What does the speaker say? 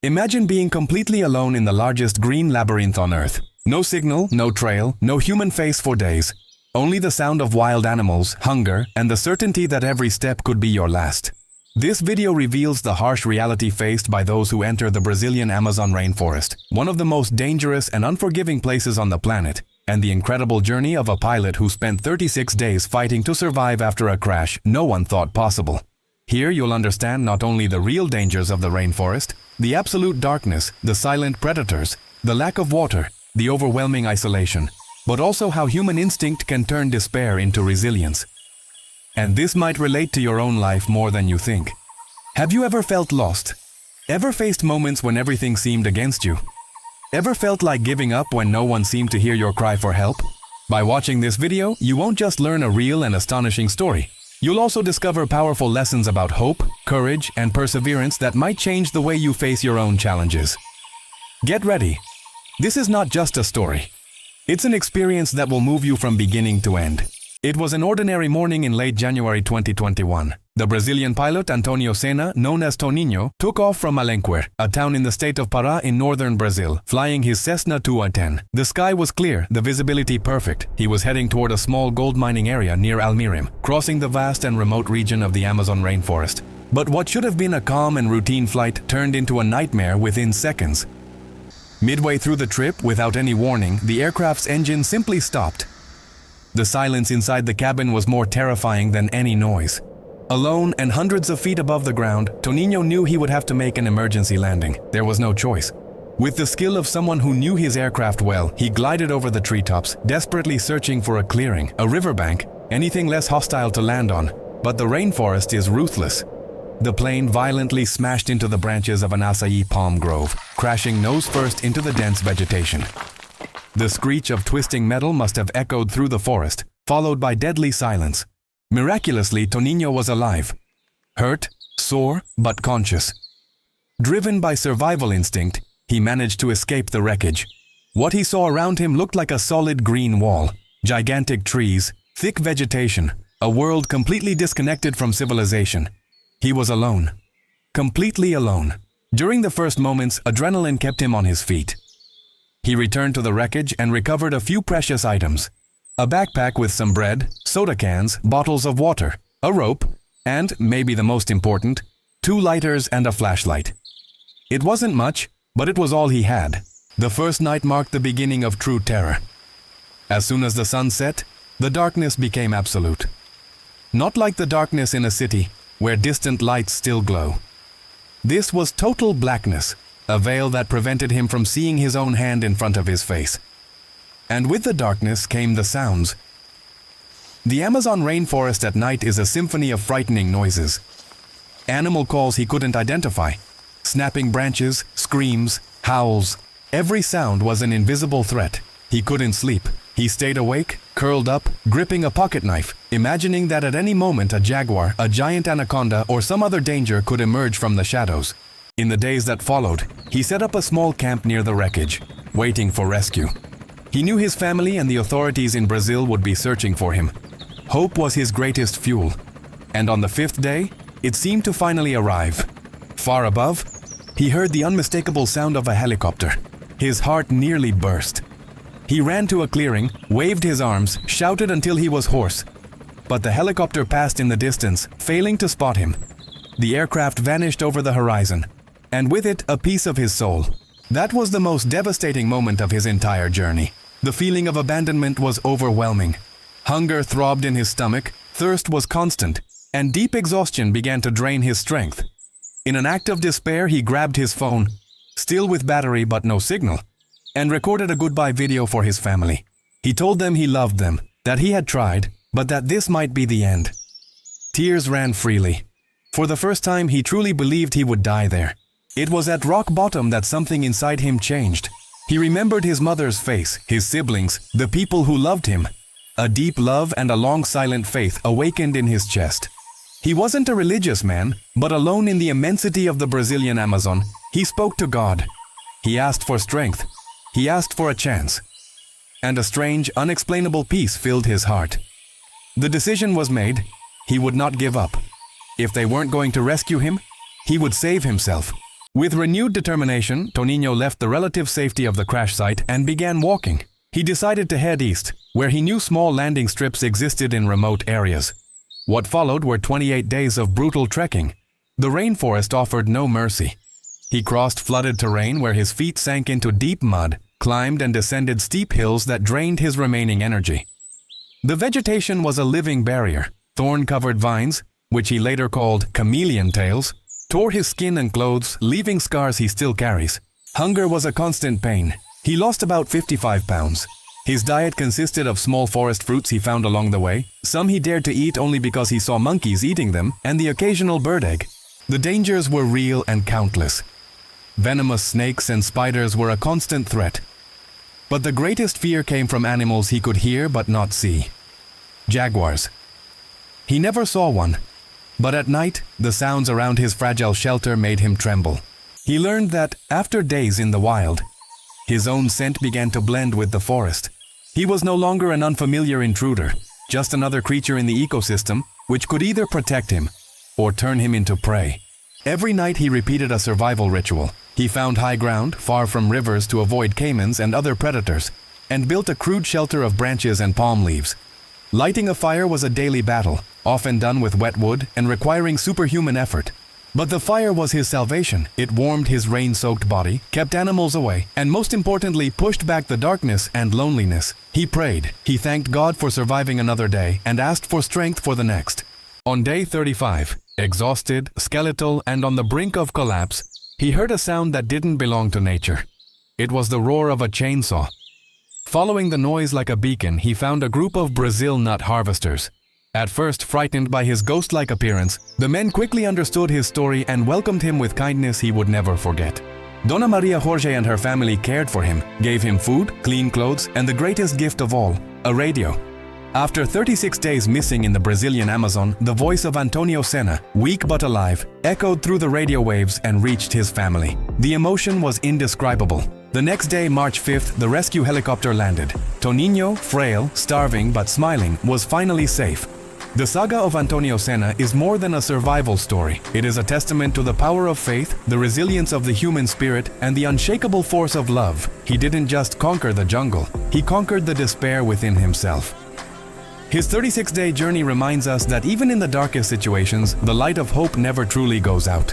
Imagine being completely alone in the largest green labyrinth on Earth. No signal, no trail, no human face for days. Only the sound of wild animals, hunger, and the certainty that every step could be your last. This video reveals the harsh reality faced by those who enter the Brazilian Amazon rainforest, one of the most dangerous and unforgiving places on the planet, and the incredible journey of a pilot who spent 36 days fighting to survive after a crash no one thought possible. Here you'll understand not only the real dangers of the rainforest, the absolute darkness, the silent predators, the lack of water, the overwhelming isolation, but also how human instinct can turn despair into resilience. And this might relate to your own life more than you think. Have you ever felt lost? Ever faced moments when everything seemed against you? Ever felt like giving up when no one seemed to hear your cry for help? By watching this video, you won't just learn a real and astonishing story. You'll also discover powerful lessons about hope, courage, and perseverance that might change the way you face your own challenges. Get ready. This is not just a story. It's an experience that will move you from beginning to end. It was an ordinary morning in late January 2021. The Brazilian pilot Antonio Senna, known as Toninho, took off from Alenquer, a town in the state of Pará in northern Brazil, flying his Cessna 210. The sky was clear, the visibility perfect. He was heading toward a small gold mining area near Almirim, crossing the vast and remote region of the Amazon rainforest. But what should have been a calm and routine flight turned into a nightmare within seconds. Midway through the trip, without any warning, the aircraft's engine simply stopped. The silence inside the cabin was more terrifying than any noise. Alone and hundreds of feet above the ground, Toninho knew he would have to make an emergency landing. There was no choice. With the skill of someone who knew his aircraft well, he glided over the treetops, desperately searching for a clearing, a riverbank, anything less hostile to land on. But the rainforest is ruthless. The plane violently smashed into the branches of an acai palm grove, crashing nose first into the dense vegetation. The screech of twisting metal must have echoed through the forest, followed by deadly silence. Miraculously, Toninho was alive. Hurt, sore, but conscious. Driven by survival instinct, he managed to escape the wreckage. What he saw around him looked like a solid green wall, gigantic trees, thick vegetation, a world completely disconnected from civilization. He was alone. Completely alone. During the first moments, adrenaline kept him on his feet. He returned to the wreckage and recovered a few precious items. A backpack with some bread, soda cans, bottles of water, a rope, and, maybe the most important, 2 lighters and a flashlight. It wasn't much, but it was all he had. The first night marked the beginning of true terror. As soon as the sun set, the darkness became absolute. Not like the darkness in a city, where distant lights still glow. This was total blackness, a veil that prevented him from seeing his own hand in front of his face. And with the darkness came the sounds. The Amazon rainforest at night is a symphony of frightening noises. Animal calls he couldn't identify. Snapping branches, screams, howls. Every sound was an invisible threat. He couldn't sleep. He stayed awake, curled up, gripping a pocket knife, imagining that at any moment a jaguar, a giant anaconda, or some other danger could emerge from the shadows. In the days that followed, he set up a small camp near the wreckage, waiting for rescue. He knew his family and the authorities in Brazil would be searching for him. Hope was his greatest fuel. And on the 5th day, it seemed to finally arrive. Far above, he heard the unmistakable sound of a helicopter. His heart nearly burst. He ran to a clearing, waved his arms, shouted until he was hoarse. But the helicopter passed in the distance, failing to spot him. The aircraft vanished over the horizon, and with it a piece of his soul. That was the most devastating moment of his entire journey. The feeling of abandonment was overwhelming. Hunger throbbed in his stomach, thirst was constant, and deep exhaustion began to drain his strength. In an act of despair, he grabbed his phone, still with battery but no signal, and recorded a goodbye video for his family. He told them he loved them, that he had tried, but that this might be the end. Tears ran freely. For the first time, he truly believed he would die there. It was at rock bottom that something inside him changed. He remembered his mother's face, his siblings, the people who loved him. A deep love and a long silent faith awakened in his chest. He wasn't a religious man, but alone in the immensity of the Brazilian Amazon, he spoke to God. He asked for strength. He asked for a chance. And a strange, unexplainable peace filled his heart. The decision was made. He would not give up. If they weren't going to rescue him, he would save himself. With renewed determination, Tonino left the relative safety of the crash site and began walking. He decided to head east, where he knew small landing strips existed in remote areas. What followed were 28 days of brutal trekking. The rainforest offered no mercy. He crossed flooded terrain where his feet sank into deep mud, climbed and descended steep hills that drained his remaining energy. The vegetation was a living barrier. Thorn-covered vines, which he later called chameleon tails, tore his skin and clothes, leaving scars he still carries. Hunger was a constant pain. He lost about 55 pounds. His diet consisted of small forest fruits he found along the way. Some he dared to eat only because he saw monkeys eating them, and the occasional bird egg. The dangers were real and countless. Venomous snakes and spiders were a constant threat. But the greatest fear came from animals he could hear but not see. Jaguars. He never saw one. But at night, the sounds around his fragile shelter made him tremble. He learned that, after days in the wild, his own scent began to blend with the forest. He was no longer an unfamiliar intruder, just another creature in the ecosystem which could either protect him or turn him into prey. Every night he repeated a survival ritual. He found high ground, far from rivers to avoid caimans and other predators, and built a crude shelter of branches and palm leaves. Lighting a fire was a daily battle, often done with wet wood and requiring superhuman effort. But the fire was his salvation. It warmed his rain-soaked body, kept animals away, and most importantly, pushed back the darkness and loneliness. He prayed. He thanked God for surviving another day and asked for strength for the next. On day 35, exhausted, skeletal, and on the brink of collapse, he heard a sound that didn't belong to nature. It was the roar of a chainsaw. Following the noise like a beacon, he found a group of Brazil nut harvesters. At first frightened by his ghost-like appearance, the men quickly understood his story and welcomed him with kindness he would never forget. Dona Maria Jorge and her family cared for him, gave him food, clean clothes, and the greatest gift of all, a radio. After 36 days missing in the Brazilian Amazon, the voice of Antonio Senna, weak but alive, echoed through the radio waves and reached his family. The emotion was indescribable. The next day, March 5th, the rescue helicopter landed. Tonino, frail, starving but smiling, was finally safe. The saga of Antonio Senna is more than a survival story. It is a testament to the power of faith, the resilience of the human spirit, and the unshakable force of love. He didn't just conquer the jungle, he conquered the despair within himself. His 36-day journey reminds us that even in the darkest situations, the light of hope never truly goes out.